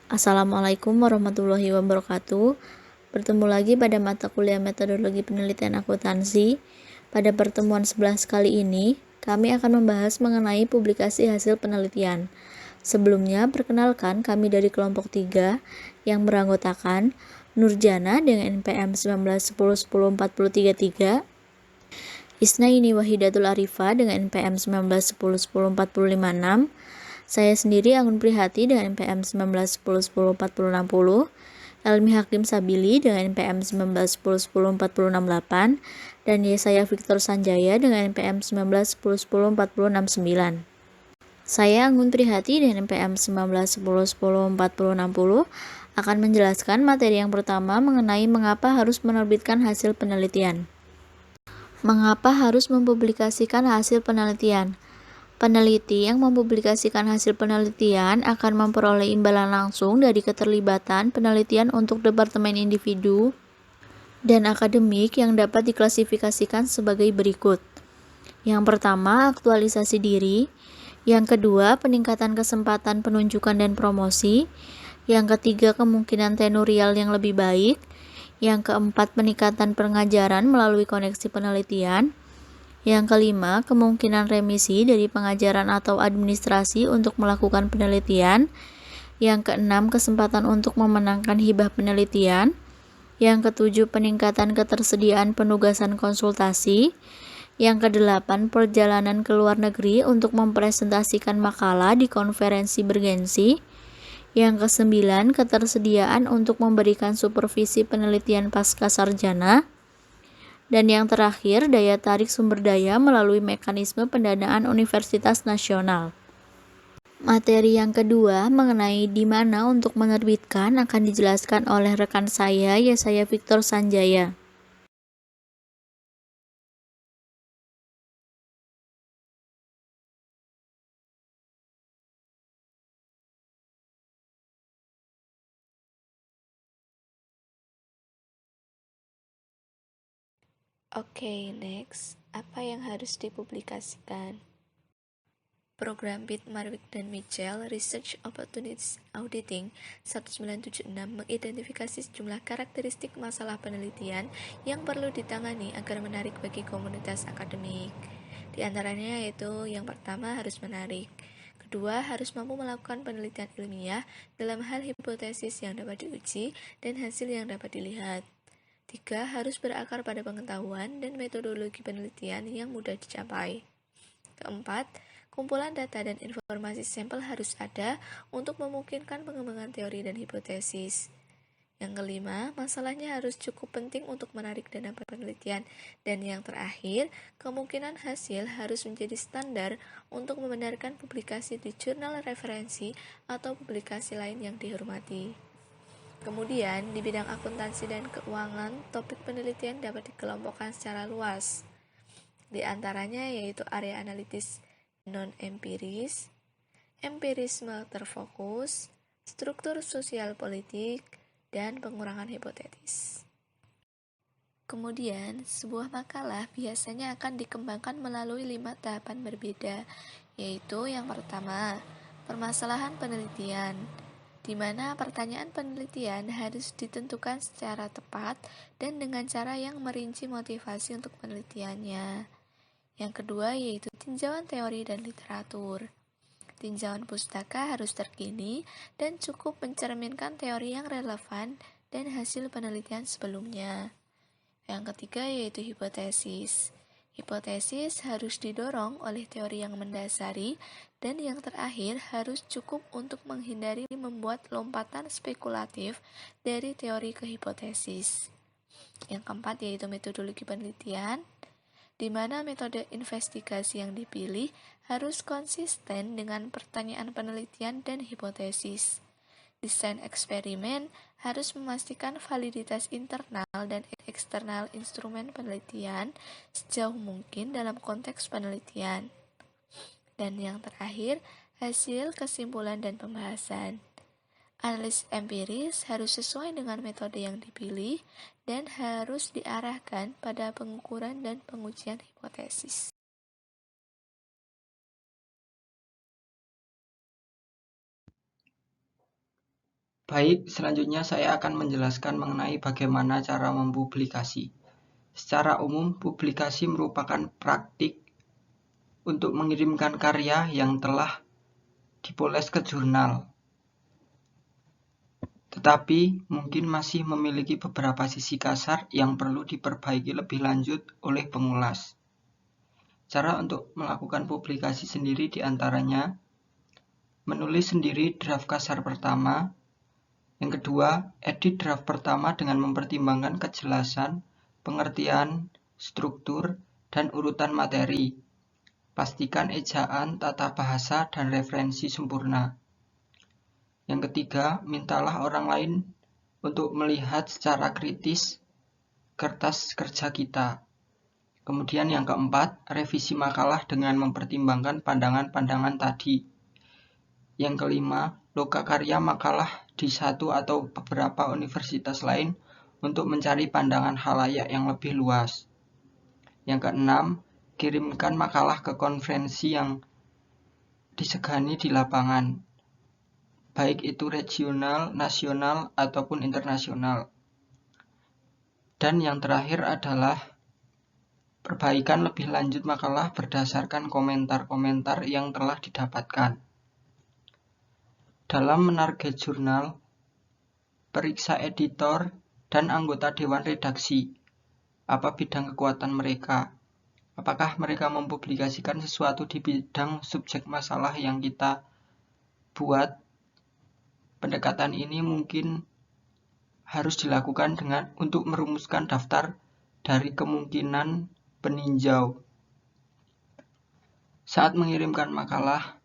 Assalamualaikum warahmatullahi wabarakatuh. Bertemu lagi pada mata kuliah metodologi penelitian akuntansi. Pada pertemuan 11 kali ini, kami akan membahas mengenai publikasi hasil penelitian. Sebelumnya, perkenalkan kami dari kelompok 3 yang beranggotakan Nurjana dengan NPM 19101043, Isnaini Wahidatul Arifah dengan NPM 1910104056, saya sendiri Anggun Prihati dengan NPM 1910104060, Elmi Hakim Sabili dengan NPM 1910104068, dan Yesaya Victor Sanjaya dengan NPM 1910104069. Saya Anggun Prihati dengan NPM 1910104060 akan menjelaskan materi yang pertama mengenai mengapa harus menerbitkan hasil penelitian. Mengapa harus mempublikasikan hasil penelitian? Peneliti yang mempublikasikan hasil penelitian akan memperoleh imbalan langsung dari keterlibatan penelitian untuk departemen individu dan akademik yang dapat diklasifikasikan sebagai berikut. Yang pertama, aktualisasi diri. Yang kedua, peningkatan kesempatan penunjukan dan promosi. Yang ketiga, kemungkinan tenurial yang lebih baik. Yang keempat, peningkatan pengajaran melalui koneksi penelitian. Yang kelima, kemungkinan remisi dari pengajaran atau administrasi untuk melakukan penelitian. Yang keenam, kesempatan untuk memenangkan hibah penelitian. Yang ketujuh, peningkatan ketersediaan penugasan konsultasi. Yang kedelapan, perjalanan ke luar negeri untuk mempresentasikan makalah di konferensi bergensi. Yang kesembilan, ketersediaan untuk memberikan supervisi penelitian pasca sarjana. Dan yang terakhir, daya tarik sumber daya melalui mekanisme pendanaan Universitas Nasional. Materi yang kedua mengenai di mana untuk menerbitkan akan dijelaskan oleh rekan saya, Yesaya Victor Sanjaya. Oke, next. Apa yang harus dipublikasikan? Program BIT Marwick dan Mitchell Research Opportunities Auditing 1976 mengidentifikasi sejumlah karakteristik masalah penelitian yang perlu ditangani agar menarik bagi komunitas akademik. Di antaranya yaitu yang pertama harus menarik. Kedua, harus mampu melakukan penelitian ilmiah dalam hal hipotesis yang dapat diuji dan hasil yang dapat dilihat. 3. Harus berakar pada pengetahuan dan metodologi penelitian yang mudah dicapai. Keempat, kumpulan data dan informasi sampel harus ada untuk memungkinkan pengembangan teori dan hipotesis. Yang kelima, masalahnya harus cukup penting untuk menarik dana penelitian. Dan yang terakhir, kemungkinan hasil harus menjadi standar untuk membenarkan publikasi di jurnal referensi atau publikasi lain yang dihormati. Kemudian, di bidang akuntansi dan keuangan, topik penelitian dapat dikelompokkan secara luas. Di antaranya yaitu area analitis non-empiris, empirisme terfokus, struktur sosial politik, dan pengurangan hipotetis. Kemudian, sebuah makalah biasanya akan dikembangkan melalui 5 tahapan berbeda, yaitu yang pertama, permasalahan penelitian, di mana pertanyaan penelitian harus ditentukan secara tepat dan dengan cara yang merinci motivasi untuk penelitiannya. Yang kedua yaitu tinjauan teori dan literatur. Tinjauan pustaka harus terkini dan cukup mencerminkan teori yang relevan dan hasil penelitian sebelumnya. Yang ketiga yaitu hipotesis. Hipotesis harus didorong oleh teori yang mendasari, dan yang terakhir harus cukup untuk menghindari membuat lompatan spekulatif dari teori ke hipotesis. Yang keempat yaitu metodologi penelitian, di mana metode investigasi yang dipilih harus konsisten dengan pertanyaan penelitian dan hipotesis. Desain eksperimen harus memastikan validitas internal dan eksternal instrumen penelitian sejauh mungkin dalam konteks penelitian. Dan yang terakhir, hasil, kesimpulan, dan pembahasan. Analisis empiris harus sesuai dengan metode yang dipilih dan harus diarahkan pada pengukuran dan pengujian hipotesis. Baik, selanjutnya saya akan menjelaskan mengenai bagaimana cara mempublikasi. Secara umum, publikasi merupakan praktik untuk mengirimkan karya yang telah dipoles ke jurnal, tetapi mungkin masih memiliki beberapa sisi kasar yang perlu diperbaiki lebih lanjut oleh pengulas. Cara untuk melakukan publikasi sendiri diantaranya menulis sendiri draft kasar pertama. Yang kedua, edit draft pertama dengan mempertimbangkan kejelasan, pengertian, struktur, dan urutan materi. Pastikan ejaan, tata bahasa, dan referensi sempurna. Yang ketiga, mintalah orang lain untuk melihat secara kritis kertas kerja kita. Kemudian yang keempat, revisi makalah dengan mempertimbangkan pandangan-pandangan tadi. Yang kelima, lokakarya makalah di satu atau beberapa universitas lain untuk mencari pandangan khalayak yang lebih luas. Yang keenam, kirimkan makalah ke konferensi yang disegani di lapangan, baik itu regional, nasional, ataupun internasional. Dan yang terakhir adalah perbaikan lebih lanjut makalah berdasarkan komentar-komentar yang telah didapatkan. Dalam menarget jurnal, periksa editor dan anggota dewan redaksi. Apa bidang kekuatan mereka? Apakah mereka mempublikasikan sesuatu di bidang subjek masalah yang kita buat? Pendekatan ini mungkin harus dilakukan untuk merumuskan daftar dari kemungkinan peninjau. Saat mengirimkan makalah,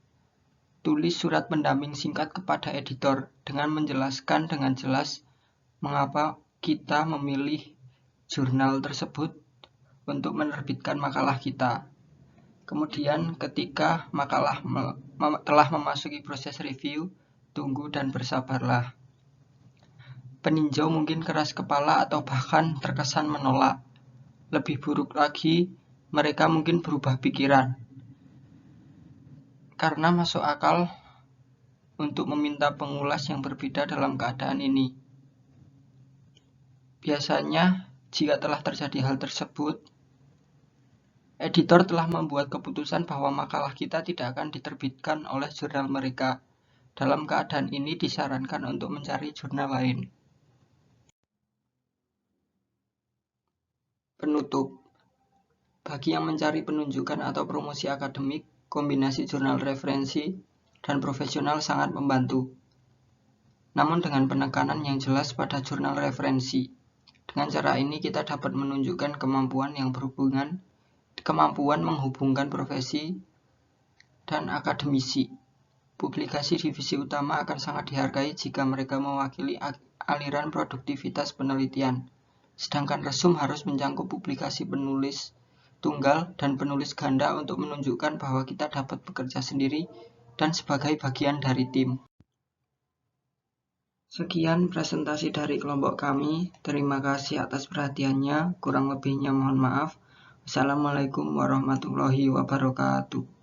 tulis surat pendamping singkat kepada editor dengan menjelaskan dengan jelas mengapa kita memilih jurnal tersebut untuk menerbitkan makalah kita. Kemudian ketika makalah telah memasuki proses review, tunggu dan bersabarlah. Peninjau mungkin keras kepala atau bahkan terkesan menolak. Lebih buruk lagi, mereka mungkin berubah pikiran. Karena masuk akal untuk meminta pengulas yang berbeda dalam keadaan ini. Biasanya, jika telah terjadi hal tersebut, editor telah membuat keputusan bahwa makalah kita tidak akan diterbitkan oleh jurnal mereka. Dalam keadaan ini disarankan untuk mencari jurnal lain. Penutup. Bagi yang mencari penunjukan atau promosi akademik, kombinasi jurnal referensi dan profesional sangat membantu. Namun dengan penekanan yang jelas pada jurnal referensi. Dengan cara ini kita dapat menunjukkan kemampuan menghubungkan profesi dan akademisi. Publikasi divisi utama akan sangat dihargai jika mereka mewakili aliran produktivitas penelitian. Sedangkan resum harus mencangkup publikasi penulis tunggal dan penulis ganda untuk menunjukkan bahwa kita dapat bekerja sendiri dan sebagai bagian dari tim. Sekian presentasi dari kelompok kami. Terima kasih atas perhatiannya. Kurang lebihnya mohon maaf. Wassalamualaikum warahmatullahi wabarakatuh.